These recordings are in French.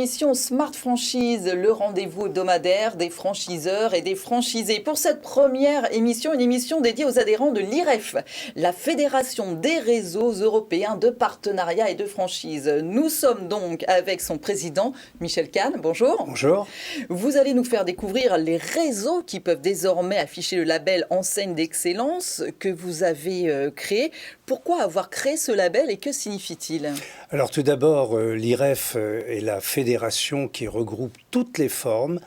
l'émission Smart Franchise, le rendez-vous hebdomadaire des franchiseurs et des franchisés. Pour cette première émission, une émission dédiée aux adhérents de l'IREF, la Fédération des réseaux européens de partenariat et de franchise. Nous sommes donc avec son président, Michel Kahn. Bonjour. Bonjour. Vous allez nous faire découvrir les réseaux qui peuvent désormais afficher le label Enseigne d'excellence que vous avez créé. Pourquoi avoir créé ce label et que signifie-t-il ? Alors tout d'abord, l'IREF est la fédération qui regroupe toutes les formes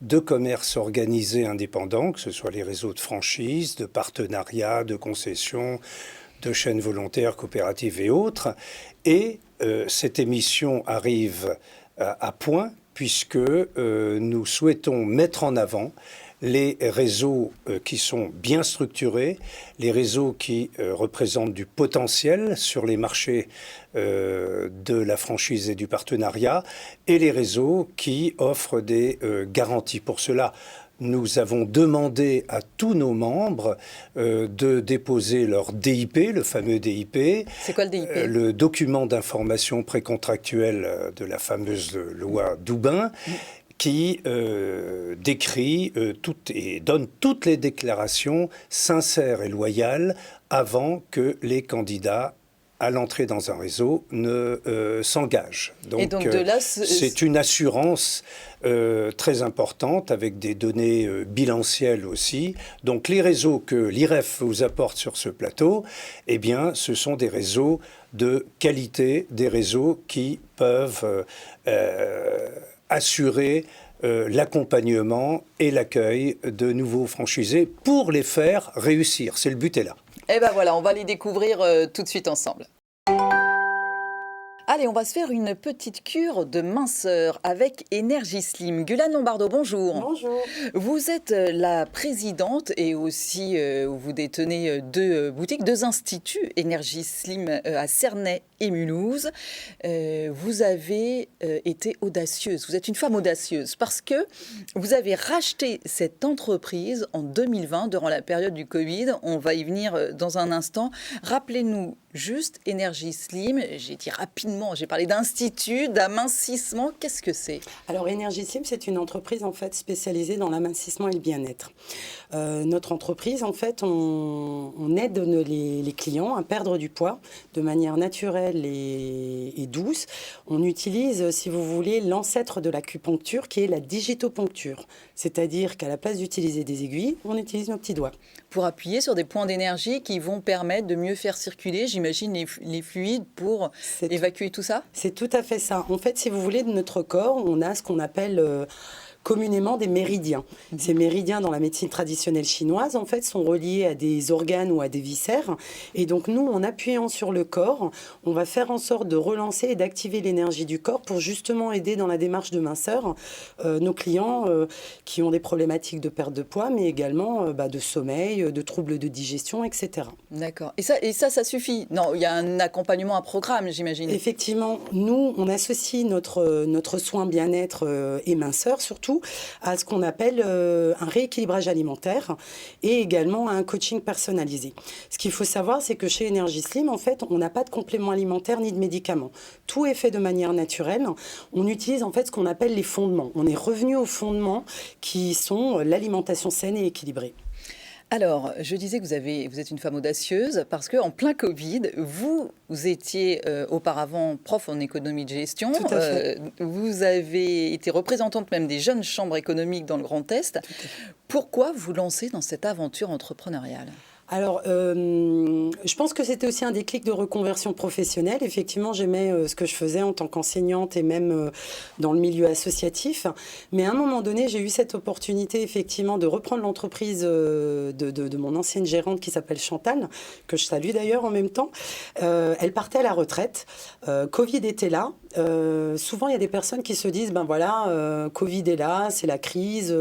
de commerce organisé indépendant, que ce soit les réseaux de franchise, de partenariat, de concession, de chaînes volontaires, coopératives et autres. Et cette émission arrive à point puisque nous souhaitons mettre en avant les réseaux qui sont bien structurés, les réseaux qui représentent du potentiel sur les marchés de la franchise et du partenariat, et les réseaux qui offrent des garanties. Pour cela, nous avons demandé à tous nos membres de déposer leur DIP, le fameux DIP. C'est quoi le DIP ? Le document d'information précontractuelle de la fameuse loi Doubin, qui décrit et donne toutes les déclarations sincères et loyales avant que les candidats à l'entrée dans un réseau ne s'engagent. Donc, de là, c'est une assurance très importante avec des données bilancielles aussi. Donc les réseaux que l'IREF vous apporte sur ce plateau, eh bien, ce sont des réseaux de qualité, des réseaux qui peuvent assurer l'accompagnement et l'accueil de nouveaux franchisés pour les faire réussir. C'est le but est là. Et ben voilà, on va les découvrir tout de suite ensemble. Allez, on va se faire une petite cure de minceur avec Energy Slim. Gulane Lombardo, bonjour. Bonjour. Vous êtes la présidente et aussi vous détenez deux boutiques, deux instituts Energy Slim à Cernay et Mulhouse. Vous avez été audacieuse, vous êtes une femme audacieuse parce que vous avez racheté cette entreprise en 2020 durant la période du Covid. On va y venir dans un instant. Rappelez-nous juste Energy Slim, j'ai dit rapidement, j'ai parlé d'institut, d'amincissement, qu'est-ce que c'est ? Alors Energy Slim, c'est une entreprise en fait spécialisée dans l'amincissement et le bien-être. Notre entreprise, en fait, on aide les clients à perdre du poids de manière naturelle et douce. On utilise, si vous voulez, l'ancêtre de l'acupuncture qui est la digitopuncture. C'est-à-dire qu'à la place d'utiliser des aiguilles, on utilise nos petits doigts. Pour appuyer sur des points d'énergie qui vont permettre de mieux faire circuler, j'imagine, les fluides pour évacuer tout ça ? C'est tout à fait ça. En fait, si vous voulez, de notre corps, on a ce qu'on appelle communément des méridiens. Ces méridiens dans la médecine traditionnelle chinoise, en fait, sont reliés à des organes ou à des viscères. Et donc, nous, en appuyant sur le corps, on va faire en sorte de relancer et d'activer l'énergie du corps pour justement aider dans la démarche de minceur nos clients qui ont des problématiques de perte de poids, mais également de sommeil, de troubles de digestion, etc. D'accord. Et ça suffit ? Non, il y a un accompagnement, un programme, j'imagine. Effectivement, nous, on associe notre soin bien-être et minceur, surtout, à ce qu'on appelle un rééquilibrage alimentaire et également à un coaching personnalisé. Ce qu'il faut savoir, c'est que chez Energy Slim, en fait, on n'a pas de complément alimentaire ni de médicaments. Tout est fait de manière naturelle. On utilise en fait ce qu'on appelle les fondements. On est revenu aux fondements qui sont l'alimentation saine et équilibrée. Alors, je disais que vous êtes une femme audacieuse parce qu'en plein Covid, vous étiez auparavant prof en économie de gestion. Tout à fait. Vous avez été représentante même des jeunes chambres économiques dans le Grand Est. Pourquoi vous lancer dans cette aventure entrepreneuriale ? Alors, je pense que c'était aussi un déclic de reconversion professionnelle. Effectivement, j'aimais ce que je faisais en tant qu'enseignante et même dans le milieu associatif. Mais à un moment donné, j'ai eu cette opportunité, effectivement, de reprendre l'entreprise de mon ancienne gérante qui s'appelle Chantal, que je salue d'ailleurs en même temps. Elle partait à la retraite. Covid était là. Souvent, il y a des personnes qui se disent, ben voilà, Covid est là, c'est la crise,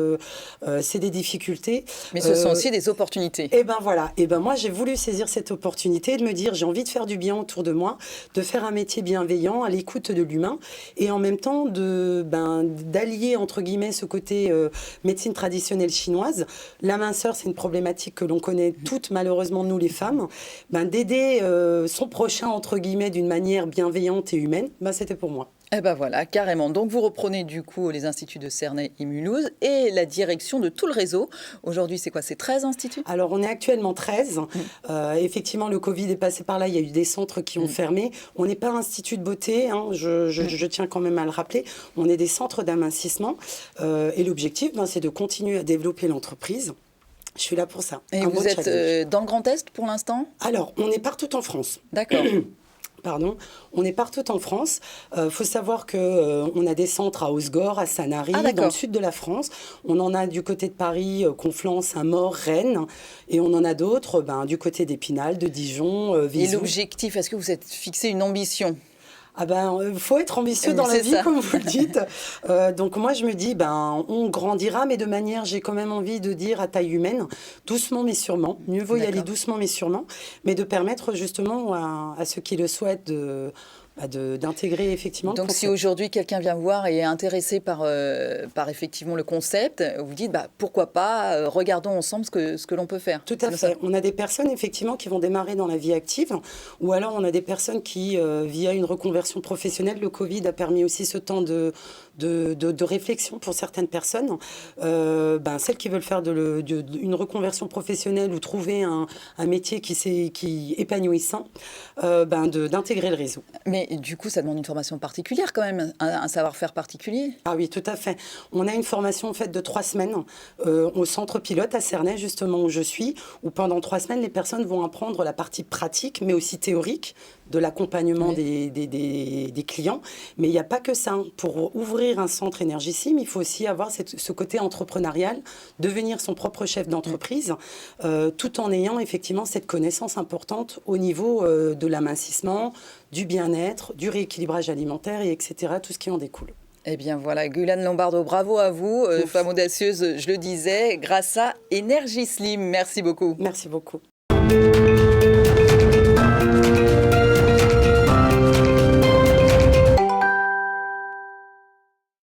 c'est des difficultés. Mais ce sont aussi des opportunités. Et ben voilà. Et ben moi, j'ai voulu saisir cette opportunité et de me dire, j'ai envie de faire du bien autour de moi, de faire un métier bienveillant, à l'écoute de l'humain, et en même temps d'allier, entre guillemets, ce côté médecine traditionnelle chinoise. La minceur, c'est une problématique que l'on connaît toutes, malheureusement, nous les femmes. D'aider son prochain, entre guillemets, d'une manière bienveillante et humaine, c'était pour moi. Eh ben voilà, carrément. Donc vous reprenez du coup les instituts de Cernay et Mulhouse et la direction de tout le réseau. Aujourd'hui, c'est quoi? C'est 13 instituts? Alors, on est actuellement 13. Effectivement, le Covid est passé par là. Il y a eu des centres qui ont fermé. On n'est pas un institut de beauté, hein, je tiens quand même à le rappeler. On est des centres d'amincissement. Et l'objectif, c'est de continuer à développer l'entreprise. Je suis là pour ça. Et vous êtes dans le Grand Est pour l'instant? Alors, on est partout en France. D'accord. Pardon, on est partout en France. Faut savoir qu'on a des centres à Osgore, à Sanary, dans le sud de la France. On en a du côté de Paris, Conflans, Saint-Maur, Rennes. Et on en a d'autres du côté d'Épinal, de Dijon, Viseu. Et l'objectif, est-ce que vous êtes fixé une ambition? Faut être ambitieux dans la vie, comme vous le dites. Donc moi, je me dis, on grandira, mais de manière, j'ai quand même envie de dire à taille humaine, doucement mais sûrement. Mieux vaut y aller doucement mais sûrement, mais de permettre justement à ceux qui le souhaitent d'intégrer effectivement le concept. Donc si aujourd'hui quelqu'un vient voir et est intéressé par effectivement le concept, vous dites pourquoi pas, regardons ensemble ce que l'on peut faire. Tout à fait. On a des personnes effectivement qui vont démarrer dans la vie active, ou alors on a des personnes qui, via une reconversion professionnelle, le Covid a permis aussi ce temps de réflexion pour certaines personnes. Celles qui veulent faire une reconversion professionnelle ou trouver un métier qui épanouissant, d'intégrer le réseau. Mais du coup, ça demande une formation particulière quand même, un savoir-faire particulier. Ah oui, tout à fait. On a une formation en fait de 3 semaines au centre pilote à Cernay, justement où je suis, où pendant 3 semaines, les personnes vont apprendre la partie pratique, mais aussi théorique de l'accompagnement des clients. Mais il n'y a pas que ça. Pour ouvrir un centre Énergissim, il faut aussi avoir ce côté entrepreneurial, devenir son propre chef d'entreprise, tout en ayant effectivement cette connaissance importante au niveau de l'amincissement, du bien-être, du rééquilibrage alimentaire, et etc., tout ce qui en découle. Eh bien voilà, Gulane Lombardo, bravo à vous, femme audacieuse, je le disais, grâce à Énergislim. Merci beaucoup. Merci beaucoup.